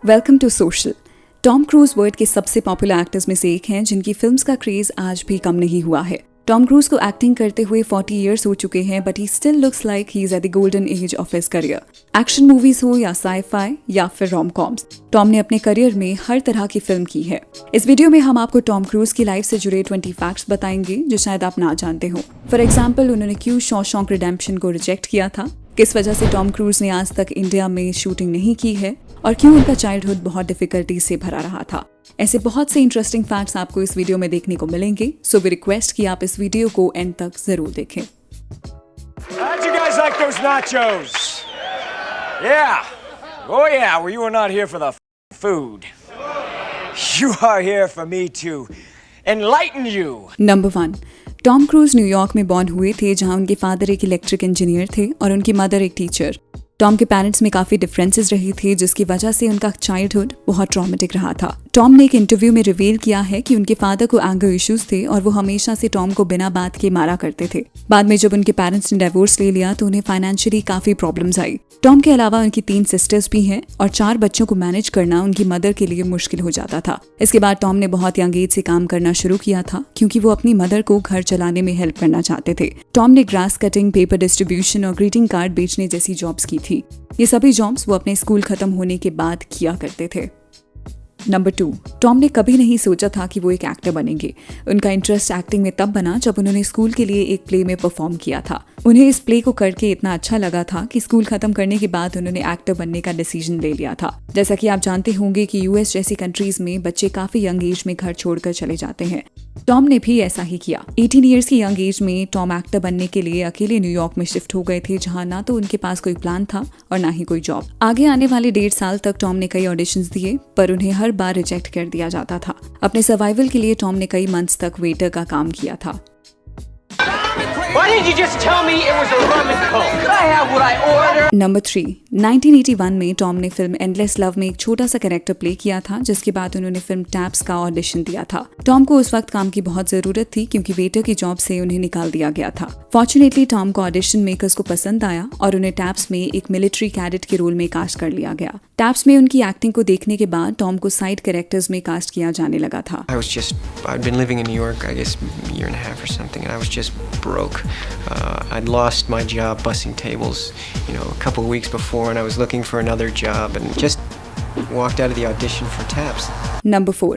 Welcome to social. Tom Cruise world के सबसे popular actors में से एक हैं जिनकी फिल्म्स का क्रेज आज भी कम नहीं हुआ है। टॉम क्रूज को एक्टिंग करते हुए 40 इयर्स हो चुके हैं, but he still looks like he is at the golden age of his career. Action movies हो या साई-फाई या फिर रोम कॉम्स, टॉम ने अपने करियर में हर तरह की फिल्म की है। इस वीडियो में हम आपको टॉम क्रूज की लाइफ से जुड़े 20 फैक्ट्स बताएंगे जो शायद आप ना जानते हो। फॉर एग्जाम्पल, उन्होंने क्यों शॉशैंक रिडेम्पशन को रिजेक्ट किया था, किस वजह से टॉम क्रूज ने आज तक इंडिया में शूटिंग नहीं की है और क्यों उनका चाइल्डहुड बहुत डिफिकल्टी से भरा रहा था। ऐसे बहुत से इंटरेस्टिंग फैक्ट्स आपको इस वीडियो में देखने को मिलेंगे, सो वी रिक्वेस्ट कि आप इस वीडियो को एंड तक जरूर देखें। How'd you guys like those nachos? Yeah. Oh yeah, well you were not here for the food. You are here for me to enlighten you. Number 1, Tom cruise New York में born हुए थे, जहां उनके father एक electric engineer थे और उनकी mother एक टीचर। टॉम के पेरेंट्स में काफी डिफरेंसेस रही थी, जिसकी वजह से उनका चाइल्डहुड बहुत ट्रॉमेटिक रहा था। टॉम ने एक इंटरव्यू में रिवील किया है कि उनके फादर को एंगर इश्यूज थे और वो हमेशा से टॉम को बिना बात के मारा करते थे। बाद में जब उनके पेरेंट्स ने डिवोर्स ले लिया तो उन्हें फाइनेंशियली काफी प्रॉब्लम्स आई। टॉम के अलावा उनकी 3 सिस्टर्स भी हैं और 4 बच्चों को मैनेज करना उनकी मदर के लिए मुश्किल हो जाता था। इसके बाद टॉम ने बहुत यंग एज से काम करना शुरू किया था, क्योंकि वो अपनी मदर को घर चलाने में हेल्प करना चाहते थे। टॉम ने ग्रास कटिंग, पेपर डिस्ट्रीब्यूशन और ग्रीटिंग कार्ड बेचने जैसी जॉब्स की थी। ये सभी जॉब्स वो अपने स्कूल खत्म होने के बाद किया करते थे। नंबर 2, टॉम ने कभी नहीं सोचा था कि वो एक एक्टर बनेंगे। उनका इंटरेस्ट एक्टिंग में तब बना जब उन्होंने स्कूल के लिए एक प्ले में परफॉर्म किया था। उन्हें इस प्ले को करके इतना अच्छा लगा था कि स्कूल खत्म करने के बाद उन्होंने एक्टर बनने का डिसीजन ले लिया था। जैसा कि आप जानते होंगे कि यूएस जैसी कंट्रीज में बच्चे काफी यंग एज में घर छोड़कर चले जाते हैं। टॉम ने भी ऐसा ही किया। 18 इयर्स की यंग एज में टॉम एक्टर बनने के लिए अकेले न्यूयॉर्क में शिफ्ट हो गए थे, जहां ना तो उनके पास कोई प्लान था और ना ही कोई जॉब। आगे आने वाले 1.5 साल तक टॉम ने कई ऑडिशंस दिए, पर उन्हें हर बार रिजेक्ट कर दिया जाता था। अपने सर्वाइवल के लिए टॉम ने कई मंथ्स तक वेटर का काम किया था। Why didn't you just tell me it was a rum and coke? Could I have what I ordered? Number 3, 1981 में टॉम ने फिल्म एंडलेस लव में एक छोटा सा कैरेक्टर प्ले किया था, जिसके बाद उन्होंने फिल्म टैप्स का ऑडिशन दिया था। टॉम को उस वक्त काम की बहुत जरूरत थी, क्योंकि वेटर की जॉब से उन्हें निकाल दिया गया था। फॉर्चुनेटली टॉम को ऑडिशन मेकर्स को पसंद आया और उन्हें टैप्स में एक मिलिट्री कैडेट के रोल में कास्ट कर लिया गया। टैप्स में उनकी एक्टिंग को देखने के बाद टॉम को साइड कैरेक्टर्स में कास्ट किया जाने लगा था। I'd been living in New York, I guess, a year and a half or something, and I was just broke. I'd lost my job bussing tables, a couple of weeks before, and I was looking for another job, and just walked out of the audition for Taps. Number 4,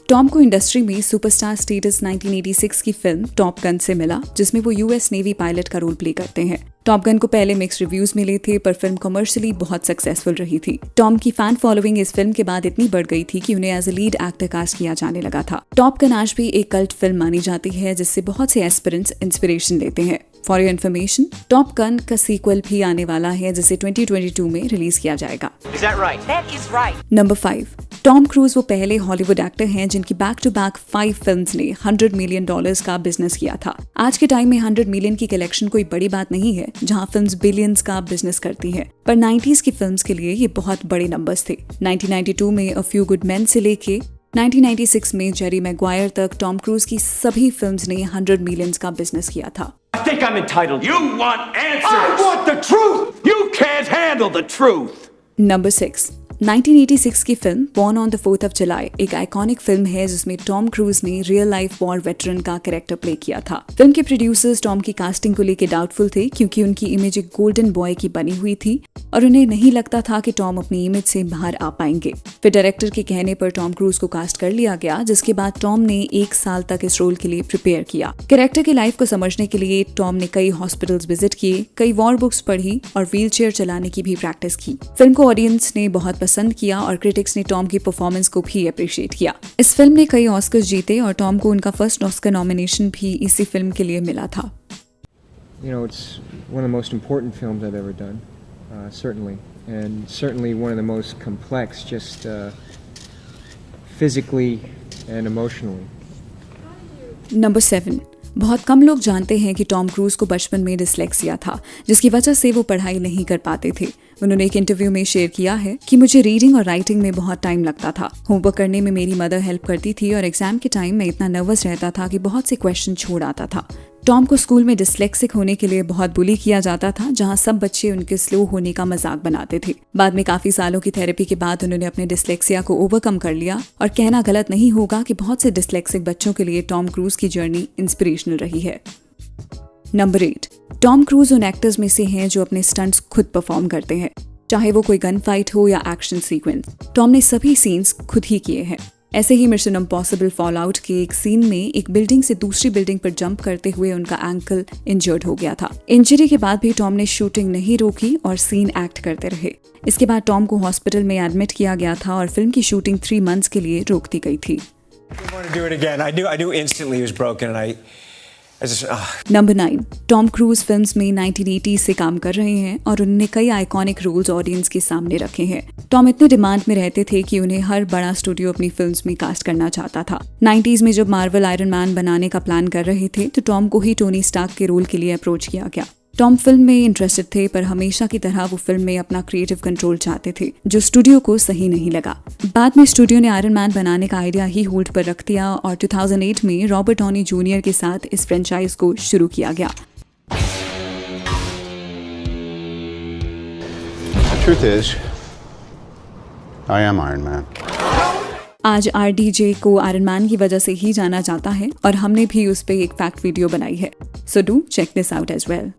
Tom को industry में superstar status 1986 की film top gun से मिला, जिसमें वो US navy pilot का role play करते हैं। टॉप गन को पहले मिक्स्ड रिव्यूज मिले थे, पर फिल्म कमर्शियली बहुत सक्सेसफुल रही थी। टॉम की फैन फॉलोइंग इस फिल्म के बाद इतनी बढ़ गई थी कि उन्हें as a lead actor cast किया जाने लगा था। टॉप गन आज भी एक कल्ट फिल्म मानी जाती है, जिससे बहुत से एस्पिरेंट्स इंस्पिरेशन लेते हैं। For your information, top gun का सीक्वल भी आने वाला है, जिसे 2022 में रिलीज किया जाएगा। Is that right? That is right. Number 5, Tom cruise वो पहले हॉलीवुड एक्टर हैं जिनकी बैक टू बैक 5 फिल्म्स ने $100 मिलियन का बिजनेस किया था। आज के टाइम में 100 मिलियन की कलेक्शन कोई बड़ी बात नहीं है, जहां फिल्म्स बिलियंस का बिजनेस करती हैं, पर 90s की फिल्म्स के लिए ये बहुत बड़े नंबर्स थे। 1992 में अ फ्यू गुड मेन से लेके 1996 में जेरी मैग्वायर तक टॉम क्रूज की सभी फिल्म्स ने 100 मिलियन का बिजनेस किया था। I think I'm entitled. You want answers. I want the truth. You can't handle the truth. Number 6, 1986 की film born on the 4th of July एक iconic film है, जिसमें टॉम क्रूज ने real life war veteran का character play किया था। Film के producers Tom की कास्टिंग को लेकर डाउटफुल थे, क्योंकि उनकी इमेज एक गोल्डन बॉय की बनी हुई थी और उन्हें नहीं लगता था कि टॉम अपनी इमेज से बाहर आ पाएंगे। फिर डायरेक्टर के कहने पर टॉम क्रूज को कास्ट कर लिया गया, जिसके बाद टॉम ने 1 साल तक इस रोल के लिए प्रिपेयर किया। कैरेक्टर की लाइफ को समझने के लिए टॉम ने कई हॉस्पिटल्स विजिट किए, कई वॉर बुक्स पढ़ी और व्हीलचेयर चलाने की भी प्रैक्टिस की। फिल्म को ऑडियंस ने बहुत पसंद किया और क्रिटिक्स ने टॉम की परफॉर्मेंस को भी अप्रिशिएट किया। इस फिल्म ने कई ऑस्कर्स जीते और टॉम को उनका फर्स्ट ऑस्कर नॉमिनेशन भी इसी फिल्म के लिए मिला था। It's one of the most important films I've ever done, certainly, and certainly one of the most complex, just physically and emotionally. Number 7, बहुत कम लोग जानते हैं कि टॉम क्रूज को बचपन में डिसलेक्सिया था, जिसकी वजह से वो पढ़ाई नहीं कर पाते थे। उन्होंने एक इंटरव्यू में शेयर किया है कि मुझे रीडिंग और राइटिंग में बहुत टाइम लगता था। होमवर्क करने में मेरी मदर हेल्प करती थी और एग्जाम के टाइम में इतना नर्वस रहता था कि बहुत से क्वेश्चन छोड़ आता था। टॉम को स्कूल में डिस्लेक्सिक होने के लिए बहुत बुली किया जाता था, जहां सब बच्चे उनके स्लो होने का मजाक बनाते थे। बाद में काफी सालों की थेरेपी के बाद उन्होंने अपने डिस्लेक्सिया को ओवरकम कर लिया और कहना गलत नहीं होगा कि बहुत से डिस्लेक्सिक बच्चों के लिए टॉम क्रूज की जर्नी इंस्पिरेशनल रही है। नंबर 8, टॉम क्रूज उन एक्टर्स में से हैं जो अपने स्टंट्स खुद परफॉर्म करते हैं, चाहे वो कोई गन फाइट हो या एक्शन सीक्वेंस। टॉम ने सभी सीन्स खुद ही किए हैं। ऐसे ही मिशन इम्पॉसिबल फॉल आउट के एक सीन में एक बिल्डिंग से दूसरी बिल्डिंग पर जंप करते हुए उनका एंकल इंजर्ड हो गया था। इंजरी के बाद भी टॉम ने शूटिंग नहीं रोकी और सीन एक्ट करते रहे। इसके बाद टॉम को हॉस्पिटल में एडमिट किया गया था और फिल्म की शूटिंग 3 मंथ्स के लिए रोक दी गई थी। नंबर 9, टॉम क्रूज फिल्म्स में 1980 से काम कर रहे हैं और उन्होंने कई आइकॉनिक रोल्स ऑडियंस के सामने रखे हैं। टॉम इतने डिमांड में रहते थे कि उन्हें हर बड़ा स्टूडियो अपनी फिल्म्स में कास्ट करना चाहता था। 90s में जब मार्वल आयरन मैन बनाने का प्लान कर रहे थे तो टॉम को ही टोनी स्टार्क के रोल के लिए अप्रोच किया गया। टॉम फिल्म में इंटरेस्टेड थे, पर हमेशा की तरह वो फिल्म में अपना क्रिएटिव कंट्रोल चाहते थे, जो स्टूडियो को सही नहीं लगा। बाद में स्टूडियो ने आयरन मैन बनाने का आइडिया ही होल्ड पर रख दिया और 2008 में रॉबर्ट डॉनी जूनियर के साथ इस फ्रेंचाइज को शुरू किया गया। The truth is, I am Iron Man. आज RDJ को आयरन मैन की वजह से ही जाना जाता है और हमने भी उस पर एक फैक्ट वीडियो बनाई है, so do check this out as well.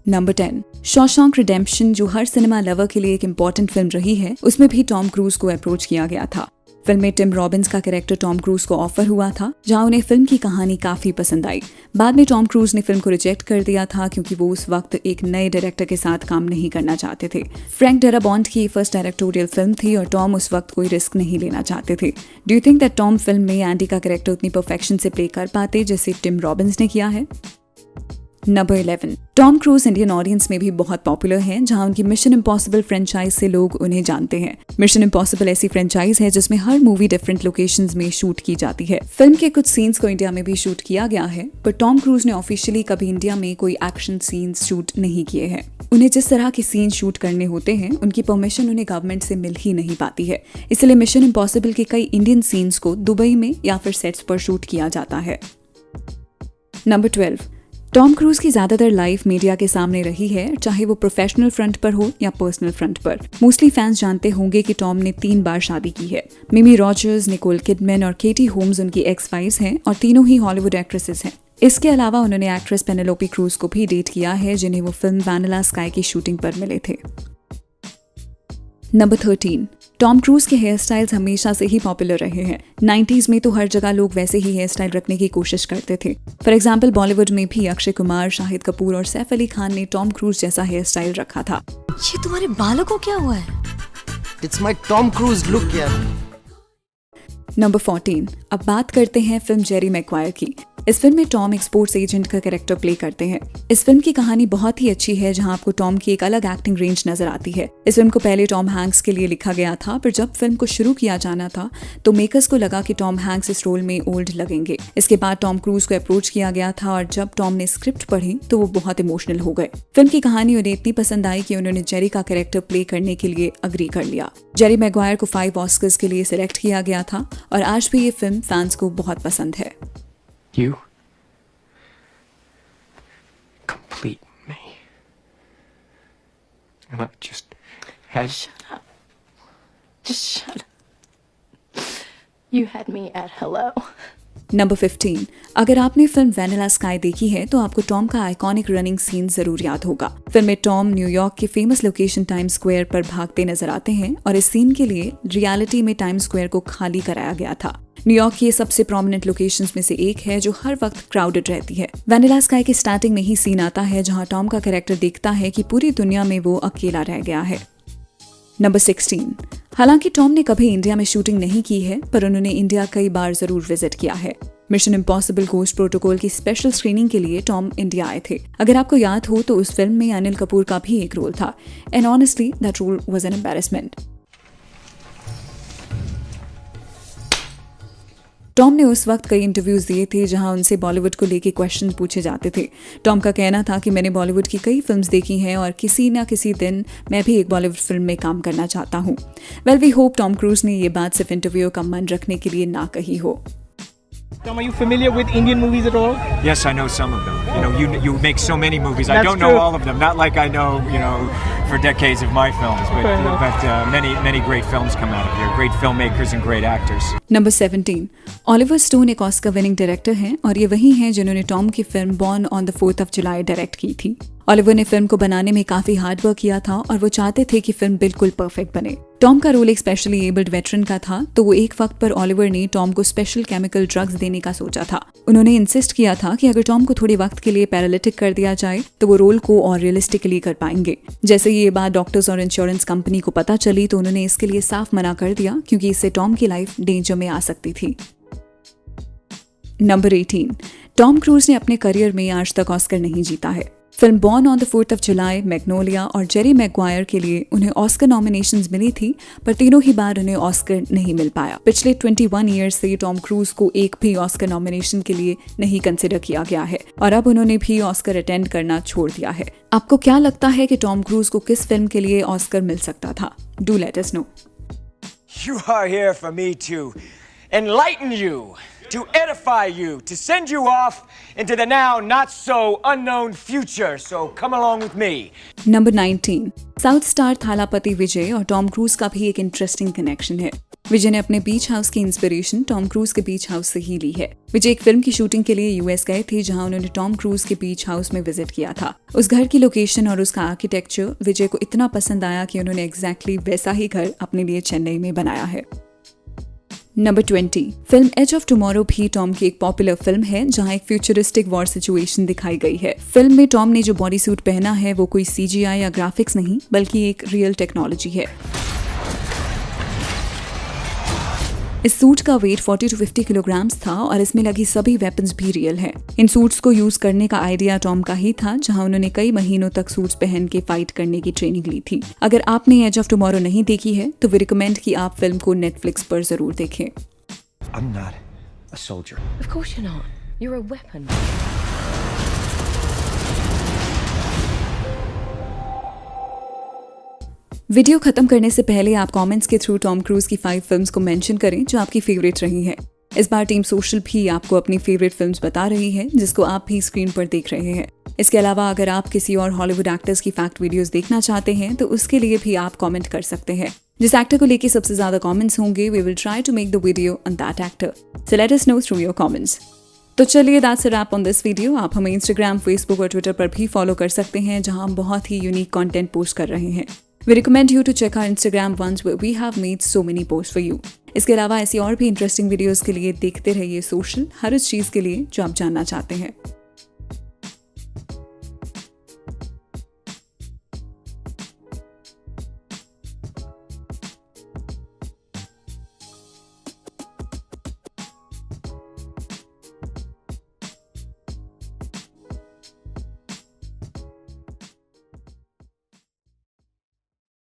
Number 10, Shawshank Redemption, जो हर सिनेमा लवर के लिए एक इम्पॉर्टेंट फिल्म रही है, उसमें भी टॉम क्रूज को अप्रोच किया गया था। फिल्म में टिम रॉबिन्स का कैरेक्टर टॉम क्रूज को ऑफर हुआ था, जहां उन्हें फिल्म की कहानी काफी पसंद आई। बाद में टॉम क्रूज ने फिल्म को रिजेक्ट कर दिया था क्योंकि वो उस वक्त एक नए डायरेक्टर के साथ काम नहीं करना चाहते थे। फ्रैंक डराबॉन्ट की फर्स्ट डायरेक्टोरियल फिल्म थी और टॉम उस वक्त कोई रिस्क नहीं लेना चाहते थे। Do you think that Tom film में एंडी का कैरेक्टर उतनी परफेक्शन से प्ले कर पाते जैसे टिम रॉबिन्स ने किया है? Number 11, Tom cruise Indian audience में भी बहुत पॉपुलर हैं, जहां उनकी मिशन इम्पॉसिबल फ्रेंचाइज से लोग उन्हें जानते हैं। मिशन इम्पॉसिबल ऐसी फ्रेंचाइज है जिसमें हर मूवी डिफरेंट लोकेशंस में शूट की जाती है। फिल्म के कुछ सीन्स को इंडिया में भी शूट किया गया है, पर टॉम क्रूज ने ऑफिशियली कभी इंडिया में कोई एक्शन सीन्स शूट नहीं किए हैं। उन्हें जिस तरह के सीन शूट करने होते हैं, उनकी परमिशन उन्हें गवर्नमेंट से मिल ही नहीं पाती है। इसलिए मिशन इम्पॉसिबल के कई इंडियन सीन्स को दुबई में या फिर सेट्स पर शूट किया जाता है। नंबर 12, टॉम क्रूज की ज्यादातर लाइफ मीडिया के सामने रही है, चाहे वो प्रोफेशनल फ्रंट पर हो या पर्सनल फ्रंट पर। मोस्टली फैंस जानते होंगे कि टॉम ने 3 बार शादी की है। मिमी रॉजर्स, निकोल किडमैन और केटी होम्स उनकी एक्स वाइफ्स हैं और तीनों ही हॉलीवुड एक्ट्रेसेस हैं। इसके अलावा उन्होंने एक्ट्रेस पेनेलोपी क्रूज को भी डेट किया है, जिन्हें वो फिल्म वैनिला स्काई की शूटिंग पर मिले थे। नंबर 13, टॉम क्रूज के हेयर स्टाइल्स हमेशा से ही पॉपुलर रहे हैं। 90s में तो हर जगह लोग वैसे ही हेयर स्टाइल रखने की कोशिश करते थे। फॉर एग्जाम्पल बॉलीवुड में भी अक्षय कुमार, शाहिद कपूर और सैफ अली खान ने टॉम क्रूज जैसा हेयर स्टाइल रखा था। ये तुम्हारे बालों को क्या हुआ है? It's my Tom Cruise look यार। नंबर 14, अब बात करते हैं फिल्म जेरी मैगवायर की। इस फिल्म में टॉम एक स्पोर्ट्स एजेंट का कैरेक्टर प्ले करते हैं। इस फिल्म की कहानी बहुत ही अच्छी है, जहां आपको टॉम की एक अलग एक्टिंग रेंज नजर आती है। इस फिल्म को पहले टॉम हैंक्स के लिए लिखा गया था, पर जब फिल्म को शुरू किया जाना था तो मेकर्स को लगा कि टॉम हैंक्स इस रोल में ओल्ड लगेंगे। इसके बाद टॉम क्रूज को अप्रोच किया गया था और जब टॉम ने स्क्रिप्ट पढ़ी तो वो बहुत इमोशनल हो गए। फिल्म की कहानी उन्हें इतनी पसंद आई कि उन्होंने जेरी का कैरेक्टर प्ले करने के लिए अग्री कर लिया। जेरी मैगवायर को 5 ऑस्कर्स के लिए सिलेक्ट किया गया था और आज भी ये फिल्म फैंस को बहुत पसंद है। You complete me. And I just had... Shut up. Just shut up. You had me at hello. Number 15, अगर आपने फिल्म वैनिला स्काई देखी है तो आपको टॉम का आइकॉनिक रनिंग सीन जरूर याद होगा। फिल्म में टॉम न्यूयॉर्क के फेमस लोकेशन टाइम स्क्वायर पर भागते नजर आते हैं और इस सीन के लिए रियलिटी में टाइम स्क्वायर को खाली कराया गया था। न्यूयॉर्क की सबसे प्रोमिनेंट लोकेशंस में से एक है जो हर वक्त क्राउडेड रहती है। वैनिला स्काई के स्टार्टिंग में ही सीन आता है जहां टॉम का कैरेक्टर देखता है कि पूरी दुनिया में वो अकेला रह गया है। नंबर 16, हालांकि टॉम ने कभी इंडिया में शूटिंग नहीं की है, पर उन्होंने इंडिया कई बार जरूर विजिट किया है। मिशन इम्पॉसिबल घोस्ट प्रोटोकॉल की स्पेशल स्क्रीनिंग के लिए टॉम इंडिया आए थे। अगर आपको याद हो तो उस फिल्म में अनिल कपूर का भी एक रोल था, and honestly that role was an embarrassment. Tom ने उस वक्त कई इंटरव्यूज दिए थे जहां उनसे बॉलीवुड को लेके क्वेश्चन पूछे जाते थे। टॉम का कहना था कि मैंने बॉलीवुड की कई फिल्म्स देखी हैं और किसी ना किसी दिन मैं भी एक बॉलीवुड फिल्म में काम करना चाहता हूँ। Well we hope Tom Cruise ने ये बात सिर्फ इंटरव्यू का मन रखने के लिए ना कही हो। Tom, are you familiar with Indian movies at all? Yes, I know some of them. You know, you make so many movies. I That's don't know true. all of them. Not like I know, for decades of my films. Fair enough. But many great films come out of here. Great filmmakers and great actors. Number 17, Oliver stone एक Oscar winning director हैं और ये वही हैं जिन्होंने Tom की film born on the 4th of July direct की थी। ऑलिवर ने फिल्म को बनाने में काफी हार्ड वर्क किया था और वो चाहते थे कि फिल्म बिल्कुल परफेक्ट बने। टॉम का रोल एक स्पेशली एबल्ड वेटरन का था, तो वो एक वक्त पर ऑलिवर ने टॉम को स्पेशल केमिकल ड्रग्स देने का सोचा था। उन्होंने इंसिस्ट किया था कि अगर टॉम को थोड़े वक्त के लिए पैरालिटिक कर दिया जाए तो वो रोल को और रियलिस्टिकली कर पाएंगे। जैसे ये बात डॉक्टर्स और इंश्योरेंस कंपनी को पता चली तो उन्होंने इसके लिए साफ मना कर दिया क्योंकि इससे टॉम की लाइफ डेंजर में आ सकती थी। नंबर 18, टॉम क्रूज ने अपने करियर में आज तक ऑस्कर नहीं जीता है। Film born on the 4th of July, Magnolia और जेरी मैगवायर के लिए उन्हें ऑस्कर नॉमिनेशंस मिली थी, पर तीनों ही बार उन्हें ऑस्कर नहीं मिल पाया। पिछले 21 ईयर्स से टॉम क्रूज को एक भी ऑस्कर नॉमिनेशन के लिए नहीं कंसिडर किया गया है और अब उन्होंने भी ऑस्कर अटेंड करना छोड़ दिया है। आपको क्या लगता है कि टॉम क्रूज को किस फिल्म के लिए ऑस्कर मिल सकता था? Do let us no. You are here for me to enlighten you, to edify you, to send you off into the now not so unknown future. So come along with me. Number 19, south star Thalapathy Vijay और Tom cruise का भी एक interesting connection है। विजय ने अपने बीच house की inspiration Tom cruise के बीच house से ही ली है। विजय एक फिल्म की शूटिंग के लिए यूएस गए थे जहां उन्होंने टॉम क्रूज के बीच हाउस में विजिट किया था। उस घर की लोकेशन और उसका आर्किटेक्चर विजय को इतना पसंद आया कि उन्होंने एग्जैक्टली वैसा ही घर अपने लिए चेन्नई में बनाया है। Number 20, film Edge of Tomorrow भी टॉम की एक पॉपुलर फिल्म है जहां एक फ्यूचरिस्टिक वॉर सिचुएशन दिखाई गई है। फिल्म में टॉम ने जो बॉडी सूट पहना है वो कोई CGI या ग्राफिक्स नहीं बल्कि एक रियल टेक्नोलॉजी है। इस सूट का वेट 40 to 50 किलोग्राम्स था और इसमें लगी सभी वेपन्स भी रियल हैं। इन सूट्स को यूज करने का आइडिया टॉम का ही था जहां उन्होंने कई महीनों तक सूट्स पहन के फाइट करने की ट्रेनिंग ली थी। अगर आपने एज ऑफ टुमारो नहीं देखी है तो वे रिकमेंड कि आप फिल्म को नेटफ्लिक्स पर जरूर देखें। I'm not a soldier. Of course you're not. You're a weapon. Video खत्म करने से पहले आप कमेंट्स के थ्रू टॉम क्रूज की 5 फिल्म्स को मेंशन करें जो आपकी फेवरेट रही हैं। इस बार टीम सोशल भी आपको अपनी फेवरेट फिल्म्स बता रही है जिसको आप भी स्क्रीन पर देख रहे हैं। इसके अलावा अगर आप किसी और हॉलीवुड एक्टर्स की फैक्ट वीडियोस देखना चाहते हैं तो उसके लिए भी आप कमेंट कर सकते हैं। जिस एक्टर को लेके सबसे ज्यादा कमेंट्स होंगे we will try to make the video on that actor. So let us know through your comments. तो चलिए that's a wrap on this video. आप हमें इंस्टाग्राम, फेसबुक और ट्विटर पर भी फॉलो कर सकते हैं जहां हम बहुत ही यूनिक कंटेंट पोस्ट कर रहे हैं। We recommend you to check our Instagram once where we have made so many posts for you. इसके अलावा ऐसी और भी इंटरेस्टिंग वीडियोस के लिए देखते रहिए सोशल, हर उस चीज़ के लिए जो आप जानना चाहते हैं।